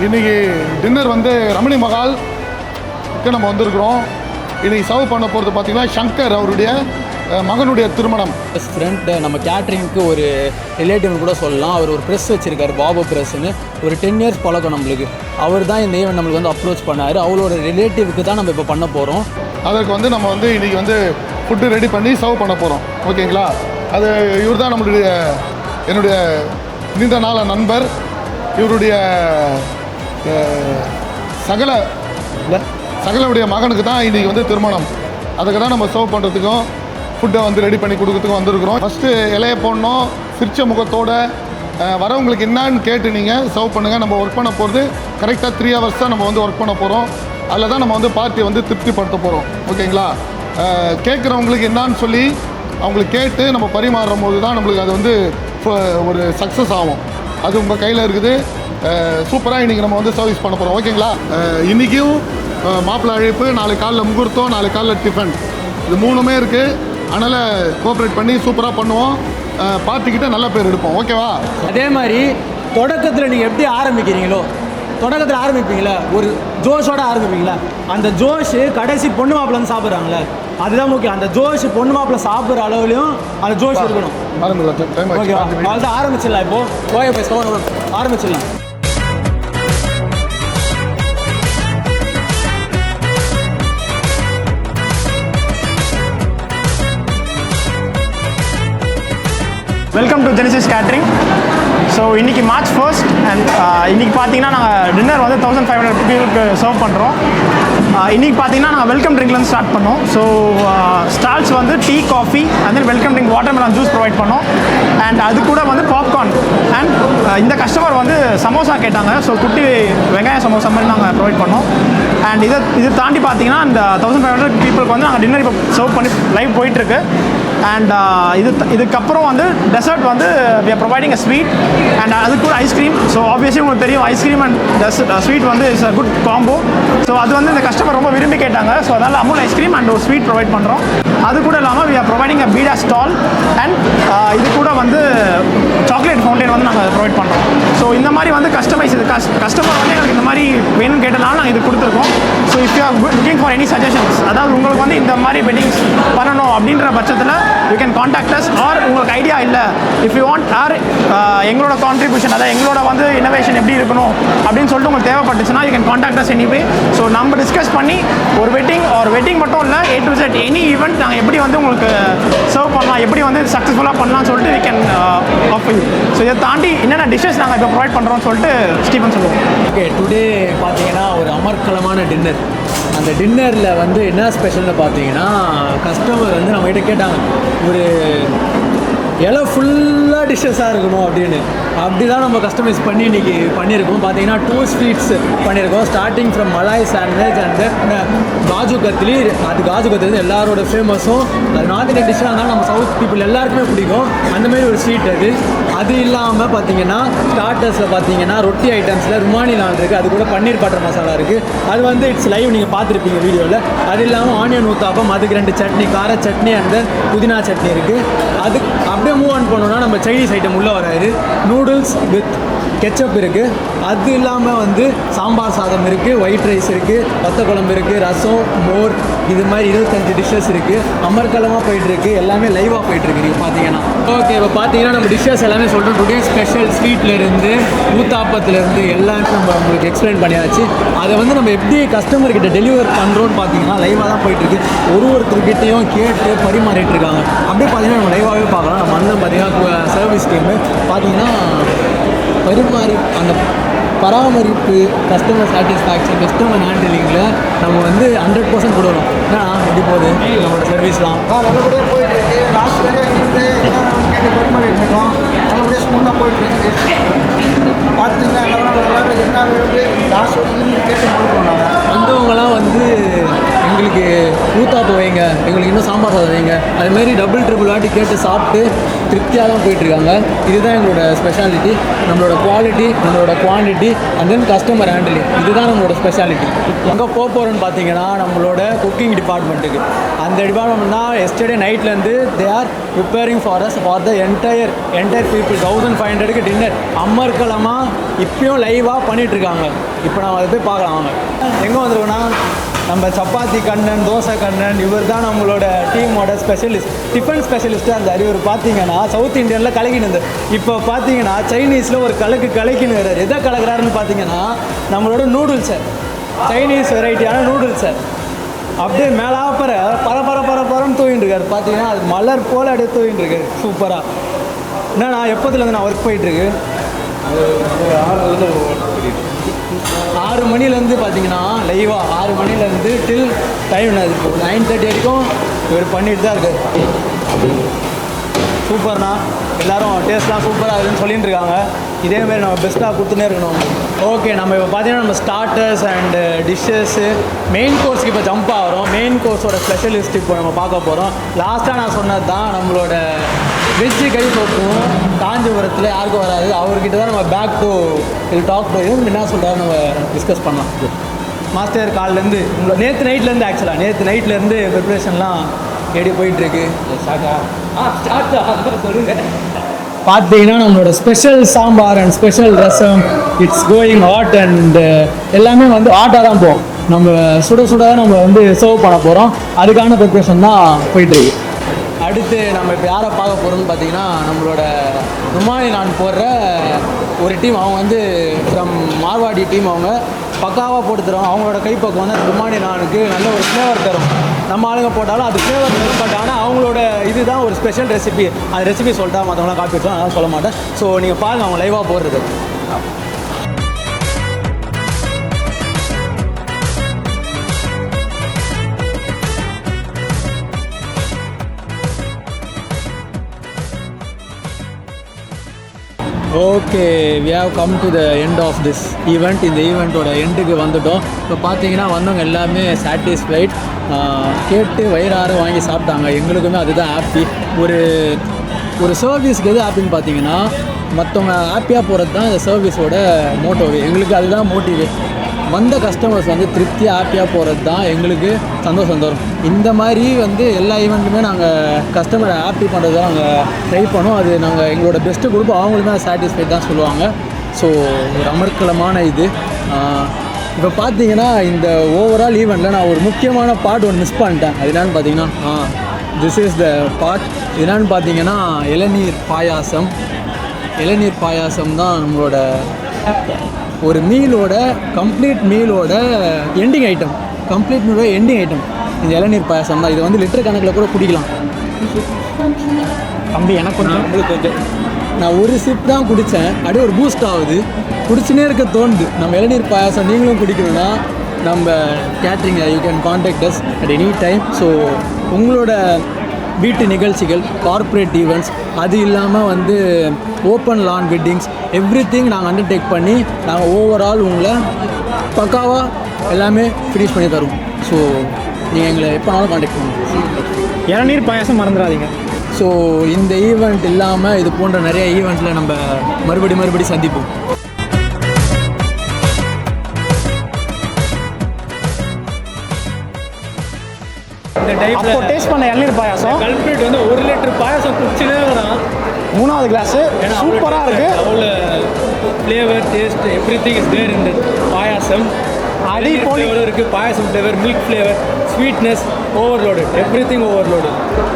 இன்றைக்கி டின்னர் வந்து ரமணி மகாலுக்கு நம்ம வந்திருக்கிறோம். இன்றைக்கி சர்வ் பண்ண போகிறது பார்த்திங்கன்னா சங்கர் அவருடைய மகனுடைய திருமணம். ஃப்ரெண்ட் நம்ம கேட்ரிங்க்கு ஒரு ரிலேட்டிவ் கூட சொல்லலாம். அவர் ஒரு ப்ரெஸ் வச்சுருக்காரு, பாபு ப்ரெஸ்ஸுன்னு. ஒரு 10 இயர்ஸ் பழக்கம் நம்மளுக்கு. அவர் தான் இந்த ஈவெண்ட் நம்மளுக்கு வந்து அப்ரோச் பண்ணார். அவரோட ரிலேட்டிவ்க்கு தான் நம்ம இப்போ பண்ண போகிறோம். அதற்கு வந்து நம்ம வந்து இன்றைக்கி வந்து ஃபுட்டு ரெடி பண்ணி சர்வ் பண்ண போகிறோம். ஓகேங்களா? அது இவர் தான் என்னுடைய நீண்ட நாள நண்பர். இவருடைய சகலுடைய மகனுக்கு தான் இன்றைக்கி வந்து திருமணம். அதுக்கு தான் நம்ம சர்வ் பண்ணுறதுக்கும் ஃபுட்டை வந்து ரெடி பண்ணி கொடுக்கறதுக்கும் வந்திருக்கிறோம். ஃபஸ்ட்டு இலையை போடணும். சிரிச்ச முகத்தோடு வரவங்களுக்கு என்னான்னு கேட்டு நீங்கள் சர்வ் பண்ணுங்கள். நம்ம ஒர்க் பண்ண போகிறது கரெக்டாக 3 hours தான் நம்ம வந்து ஒர்க் பண்ண போகிறோம். அதில் தான் நம்ம வந்து பார்ட்டியை வந்து திருப்திப்படுத்த போகிறோம். ஓகேங்களா? கேட்குறவங்களுக்கு என்னான்னு சொல்லி அவங்களுக்கு கேட்டு நம்ம பரிமாறும் போது தான் நம்மளுக்கு அது வந்து ஒரு சக்ஸஸ் ஆகும். அது உங்கள் கையில் இருக்குது. சூப்பராக இன்றைக்கி நம்ம வந்து சர்வீஸ் பண்ண போகிறோம். ஓகேங்களா? இன்றைக்கும் மாப்பிள்ளை அழைப்பு, நாளைக்கு காலைல முகூர்த்தம், நாளைக்கு காலைல டிஃபன், இது 3மே இருக்குது. அதனால் கோஆப்ரேட் பண்ணி சூப்பராக பண்ணுவோம். பார்ட்டிக்கிட்ட நல்ல பேர் எடுப்போம். ஓகேவா? அதே மாதிரி தொடக்கத்தில் நீங்கள் எப்படி ஆரம்பிக்கிறீங்களோ, தொடக்கத்தில் ஆரம்பிப்பீங்களா, ஒரு ஜோஷோட ஆரம்பிப்பீங்களா, அந்த ஜோஷு கடைசி பொண்ணு மாப்பிள்ளை வந்து சாப்பிட்றாங்களே, அதுதான் முக்கியம். அந்த ஜோஷ் பொண்ணு மாப்பிள்ளை சாப்பிட்ற அளவுலையும் அந்த ஜோஷ் இருக்கணும். ஓகே, அதுதான் ஆரம்பிச்சிடலாம். இப்போது ஓகே போய் ஆரம்பிச்சிடலாம். Welcome to Genesis catering. So இன்றைக்கி March 1st அண்ட் இன்றைக்கி பார்த்தீங்கன்னா நாங்கள் டின்னர் வந்து 1500 பீப்புளுக்கு சர்வ் பண்ணுறோம். இன்றைக்கி பார்த்தீங்கன்னா நாங்கள் வெல்கம் ட்ரிங்க்லேருந்து ஸ்டார்ட் பண்ணோம். ஸோ ஸ்டால்ஸ் வந்து tea, coffee and then welcome drink watermelon juice provide பண்ணோம். அண்ட் அது கூட வந்து பாப்கார்ன் அண்ட் இந்த கஸ்டமர் வந்து சமோசா கேட்டாங்க. ஸோ குட்டி வெங்காய சமோசா மாதிரி நாங்கள் ப்ரொவைட் பண்ணோம். அண்ட் இது தாண்டி பார்த்தீங்கன்னா இந்த 1500 பீப்புளுக்கு வந்து நாங்கள் டின்னர் இப்போ சர்வ் பண்ணி லைவ் போயிட்டுருக்கு. அண்ட் இதுக்கப்புறம் வந்து டெசர்ட் வந்து we are providing a sweet and அதுக்கு கூட ஐஸ்கிரீம். ஸோ ஆப்வியஸ்லி உங்களுக்கு தெரியும் ஐஸ்கிரீம் அண்ட் ஸ்வீட் வந்து it's a good combo. So அது வந்து இந்த கஸ்டமர் ரொம்ப விரும்பி கேட்டாங்க. ஸோ அதனால் அமுல் ஐஸ்கிரீம் அண்ட் ஒரு ஸ்வீட் ப்ரொவைட் பண்ணுறோம். அது கூட இல்லாமல் we are providing a beeda stall and இது கூட வந்து சாக்லேட் ஃபவுண்டைன் வந்து நாங்கள் ப்ரொவைட் பண்ணுறோம். ஸோ இந்த மாதிரி வந்து கஸ்டமைஸ் இது கஸ்டமர் வந்து எங்களுக்கு இந்த மாதிரி வேணும்னு கேட்டனால நாங்கள் இது கொடுத்துருக்கோம். So if you are looking for any suggestions, அதாவது உங்களுக்கு வந்து இந்த மாதிரி வெட்டிங்ஸ் பண்ணணும் அப்படின்ற பட்சத்தில் you can contact us. Or உங்களுக்கு ஐடியா இல்லை, இஃப் யூ வாண்ட் ஆர் எங்களோட கான்ட்ரிபியூஷன், அதாவது எங்களோட வந்து இனோவேஷன் எப்படி இருக்கணும் அப்படின்னு சொல்லிட்டு உங்களுக்கு தேவைப்பட்டுச்சுன்னா you can contact as anyway. So நம்ம டிஸ்கஸ் பண்ணி ஒரு வெட்டிங் மட்டும் இல்லை, A to Z any event நாங்கள் எப்படி வந்து உங்களுக்கு சர்வ் பண்ணலாம், எப்படி வந்து சக்ஸஸ்ஃபுல்லாக பண்ணலாம்னு சொல்லிட்டு we can offer you. So இதை தாண்டி என்னென்ன டிஷ்ஷஸ் நாங்கள் இப்போ ப்ரொவைட் பண்ணுறோம்னு சொல்லிட்டு ஸ்டீஃபன் சொல்லுவோம். ஓகே, டுடே பார்த்தீங்கன்னா ஒரு அமர்க்கலமான டின்னர். அந்த டின்னரில் வந்து என்ன ஸ்பெஷல்னு பார்த்தீங்கன்னா, கஸ்டமர் வந்து நம்மகிட்ட கேட்டாங்க ஒரு இலை ஃபுல்லாக டிஷ்ஷஸாக இருக்கணும் அப்படின்னு. அப்படி தான் நம்ம கஸ்டமைஸ் பண்ணி இன்றைக்கி பண்ணியிருக்கோம். பார்த்தீங்கன்னா 2 ஸ்வீட்ஸ் பண்ணியிருக்கோம். Starting from malai sandwich and then kaju katli. அது காஜு கத்லி வந்து எல்லாரோட ஃபேமஸும், அது நார்த் இந்தியன் டிஷ்ஷாக இருந்தாலும் நம்ம சவுத் பீப்புள் எல்லாருக்குமே பிடிக்கும். அந்தமாரி ஒரு ஸ்வீட் அது. அது இல்லாமல் பார்த்தீங்கன்னா ஸ்டார்டர்ஸில் பார்த்தீங்கன்னா ரொட்டி ஐட்டம்ஸில் ருமானி நான் இருக்குது, அது கூட பன்னீர் பட்டர் மசாலா இருக்குது. அது வந்து இட்ஸ் லைவ், நீங்கள் பார்த்துருப்பீங்க வீடியோவில். அது இல்லாமல் ஆனியன் ஊத்தாப்பம், அதுக்கு 2 சட்னி, கார சட்னி அண்ட் தென் புதினா சட்னி இருக்குது. அது அப்படியே மூவ் ஆன் பண்ணோன்னா நம்ம சைனீஸ் ஐட்டம் உள்ளே வராது. நூடுல்ஸ் வித் கெச்சப் இருக்குது. அது இல்லாமல் வந்து சாம்பார் சாதம் இருக்குது, ஒயிட் ரைஸ் இருக்குது, வத்த குழம்பு இருக்குது, ரசம், மோர், இது மாதிரி 25 டிஷ்ஷஸ் இருக்குது. அமர்க்கலமாக போயிட்டுருக்கு, எல்லாமே லைவாக போயிட்டுருக்கு நீங்கள் பார்த்தீங்கன்னா. ஓகே, இப்போ பார்த்தீங்கன்னா நம்ம டிஷ்ஷஸ் எல்லாமே சொல்கிறோம். டுடே ஸ்பெஷல் ஸ்வீட்லேருந்து ஊத்தாப்பத்துலேருந்து எல்லாமே நம்ம உங்களுக்கு எக்ஸ்பிளைன் பண்ணியாச்சு. அதை வந்து நம்ம எப்படி கஸ்டமர்கிட்ட டெலிவர் பண்ணுறோன்னு பார்த்தீங்கன்னா லைவாக தான் போயிட்டுருக்கு. ஒருத்தர்கிட்டையும் கேட்டு பரிமாறிட்டு இருக்காங்க. அப்படியே பார்த்தீங்கன்னா நம்ம லைவாகவே பார்க்கலாம். நம்ம அண்ணன் பார்த்தீங்கன்னா சர்வீஸ் டீமு பார்த்தீங்கன்னா பரிமாறி அந்த பராமரிப்பு, கஸ்டமர் சாட்டிஸ்ஃபேக்ஷன், கஸ்டமர் ஹேண்டிலிங்கில் நம்ம வந்து 100% கொடுக்கணும். ஏன்னா எப்படி போகுது நம்மளோட சர்வீஸ்லாம் நல்லபடியாக போயிட்டுருக்கு. லாஸ்ட் வரையும் வந்து கேட்டு பரிமாறிட்டு இருக்கோம். நல்லபடியாக ஸ்மூத்தாக போயிட்டுருக்கு. பார்த்துங்கன்னா எல்லாரும் என்ன லாஸ்ட் வரைக்கும் கேட்டு கொடுக்குறோம். நாங்கள் வந்தவங்களாம் வந்து எங்களுக்கு ஊத்தாப்பு வைங்க, எங்களுக்கு இன்னும் சாம்பார் சாதம் வைங்க, அதுமாரி டபுள் ட்ரிபிள் வாட்டி கேட்டு சாப்பிட்டு திருப்தியாக தான் போயிட்டுருக்காங்க. இதுதான் எங்களோட ஸ்பெஷாலிட்டி, நம்மளோட குவாலிட்டி, நம்மளோட quantity and then customer handling. இதுதான் நம்மளோட ஸ்பெஷாலிட்டி. எங்கே போகிறோன்னு பார்த்தீங்கன்னா நம்மளோட குக்கிங் டிபார்ட்மெண்ட்டுக்கு. அந்த டிபார்ட்மெண்ட் தான் எஸ்டர்டே நைட்லேருந்து they are preparing for us for the entire people 1500க்கு டின்னர். அமர்க்கலமாக இப்பயும் லைவாக பண்ணிகிட்ருக்காங்க. இப்போ நம்ம அதை போய் பார்க்கலாம் வாங்க. எங்கே வந்துருக்கோன்னா நம்ம சப்பாத்தி கண்ணன், தோசை கண்ணன், இவர் தான் நம்மளோட டீமோட ஸ்பெஷலிஸ்ட், டிஃபன் ஸ்பெஷலிஸ்ட்டாக இருந்தார். இவர் பார்த்தீங்கன்னா சவுத் இந்தியனில் கலக்கினது. இப்போ பார்த்தீங்கன்னா சைனீஸில் ஒரு கலக்கின்னு வர்றாரு. எதை கலக்கிறாருன்னு பார்த்தீங்கன்னா நம்மளோட நூடுல்ஸை, சைனீஸ் வெரைட்டியான நூடுல்ஸை அப்படியே மேலாப்பற பரன்னு தூங்கிட்டு இருக்காரு. பார்த்தீங்கன்னா அது மலர் போல் அப்படியே தூங்கிட்டு இருக்காரு சூப்பராக. என்னண்ணா எப்போதுலேருந்து நான் ஒர்க் போயிட்டுருக்கு? 6 மணிலேருந்து பார்த்தீங்கன்னா லைவாக 6 மணிலேருந்து டில் டைம் அது 9:30 வரைக்கும் இவர் பண்ணிட்டு தான் இருக்காரு. சூப்பர்ண்ணா, எல்லோரும் டேஸ்ட்லாம் சூப்பராக இருக்குதுன்னு சொல்லிட்டு இருக்காங்க. இதேமாரி நம்ம பெஸ்ட்டாக கொடுத்துனே இருக்கணும். ஓகே, நம்ம இப்போ பார்த்தீங்கன்னா நம்ம ஸ்டார்டர்ஸ் அண்டு டிஷ்ஷஸ்ஸு மெயின் கோர்ஸ்க்கு இப்போ ஜம்ப் ஆகிறோம். மெயின் கோர்ஸோட ஸ்பெஷலிஸ்ட் இப்போ நம்ம பார்க்க போகிறோம். லாஸ்ட்டாக நான் சொன்னது தான் நம்மளோட வெஜ்ஜு கறி தொக்கும் காஞ்சிபுரத்தில் யாருக்கும் வராது. அவர்கிட்ட தான் நம்ம பேக் டு டாக் டு என்ன சொல்கிறாரு நம்ம டிஸ்கஸ் பண்ணலாம். மாஸ்டர் கால்லேருந்து நேற்று நைட்லேருந்து ஆக்சுவலாக நேற்று நைட்லேருந்து ப்ரிப்ரேஷன்லாம் எப்படி போயிட்டுருக்கு? சொல்லுங்கள். பார்த்தீங்கன்னா நம்மளோட special sambar and special rasam it's going hot and எல்லாமே வந்து ஹாட்டாக தான் போகும். நம்ம சுட சுட நம்ம வந்து சர்வ் பண்ண போகிறோம். அதுக்கான ப்ரிப்ரேஷன் தான் போயிட்டுருக்கு. அடுத்து நம்ம இப்போ யாரை பார்க்க போகிறோம்னு பார்த்தீங்கன்னா நம்மளோட ருமானி நான் போடுற ஒரு டீம். அவங்க வந்து ஃப்ரம் மார்வாடி டீம். அவங்க பக்காவாக போட்டு தரும். அவங்களோட கைப்பக்கம் வந்து ருமானி நானுக்கு நல்ல ஒரு ஃப்ளேவர் தரும். நம்ம ஆளுங்க போட்டாலும் அது ஃப்ளேவர் தரும். பட் ஆனால் அவங்களோட இதுதான் ஒரு ஸ்பெஷல் ரெசிபி. அந்த ரெசிபி சொல்லிட்டா மற்றவங்களாம் காப்பி வச்சோம், அதெல்லாம் சொல்ல மாட்டேன். ஸோ நீங்கள் பாருங்கள் அவங்க லைவாக போடுறது. Okay, we have come to the end of this event. இந்த ஈவெண்ட்டோட எண்டுக்கு வந்துட்டோம். இப்போ பார்த்தீங்கன்னா வந்தவங்க எல்லாமே சாட்டிஸ்ஃபைட், கேட்டு வயிறார வாங்கி சாப்பிட்டாங்க. எங்களுக்குமே அதுதான் ஹாப்பி. ஒரு சர்வீஸ்க்கு எது ஹாப்பின்னு பார்த்தீங்கன்னா மற்றவங்க ஹாப்பியாக போகிறது தான் இந்த சர்வீஸோட மோட்டோவே. எங்களுக்கு அதுதான் மோட்டிவே. வந்த கஸ்டமர்ஸ் வந்து திருப்தியாக ஹாப்பியாக போகிறது தான் எங்களுக்கு சந்தோஷம் தரும். இந்த மாதிரி வந்து எல்லா ஈவெண்ட்டுமே நாங்கள் கஸ்டமரை ஹாப்பி பண்ணுறது தான் நாங்கள் ட்ரை பண்ணோம். அது நாங்கள் எங்களோட பெஸ்ட்டு கொடுப்போம். அவங்களுமே சாட்டிஸ்ஃபைட் தான் சொல்லுவாங்க. ஸோ ஒரு அமர்க்கலமான இது. இப்போ பார்த்தீங்கன்னா இந்த ஓவரால் ஈவெண்ட்டில் நான் ஒரு முக்கியமான பார்ட் ஒன்று மிஸ் பண்ணிட்டேன். அது என்னென்னு பார்த்தீங்கன்னா திஸ் இஸ் த பார்ட். என்னென்னு பார்த்தீங்கன்னா இளநீர் பாயாசம். இளநீர் பாயாசம் தான் நம்மளோட ஒரு மீலோட கம்ப்ளீட் மீலோட எண்டிங் ஐட்டம். கம்ப்ளீட் மீலோட எண்டிங் ஐட்டம் இந்த இளநீர் பாயாசம் தான். இது வந்து லிட்டர் கணக்கில் கூட குடிக்கலாம். தம்பி எனக்கு கொஞ்சம் நான் ஒரு சிப் தான் குடித்தேன். அப்படியே ஒரு பூஸ்ட் ஆகுது. குடிச்சுனே இருக்க தோணுது. நம்ம இளநீர் பாயாசம் நீங்களும் குடிக்கணும்னா நம்ம catering you can contact us at any time. So உங்களோட வீட்டு நிகழ்ச்சிகள், கார்ப்பரேட் ஈவெண்ட்ஸ், அது இல்லாமல் வந்து ஓப்பன் லான் வெட்டிங்ஸ், எவ்ரிதிங் நாங்கள் அண்டர்டேக் பண்ணி நாங்கள் ஓவரால் உங்களை பக்காவாக எல்லாமே ஃபினிஷ் பண்ணி தருவோம். ஸோ நீங்கள் எங்களை எப்போனாலும் கான்டாக்ட் பண்ணுங்கள். இளநீர் பாயாசம் மறந்துடாதீங்க. ஸோ இந்த ஈவெண்ட் இல்லாமல் இது போன்ற நிறைய ஈவெண்ட்டில் நம்ம மறுபடி சந்திப்போம். இந்த அப்போ டேஸ்ட் பண்ண இளநீர் பாயாசம் கல்பிரேட் வந்து 1 லிட்டர் பாயாசம் குடிச்சுனே வரான். 3வது கிளாஸு சூப்பராக இருக்குது. அவ்வளோ flavour, taste, everything is there in payasam. அதே போல் இருக்குது payasam flavour, milk flavour, sweetness, overload, everything overload.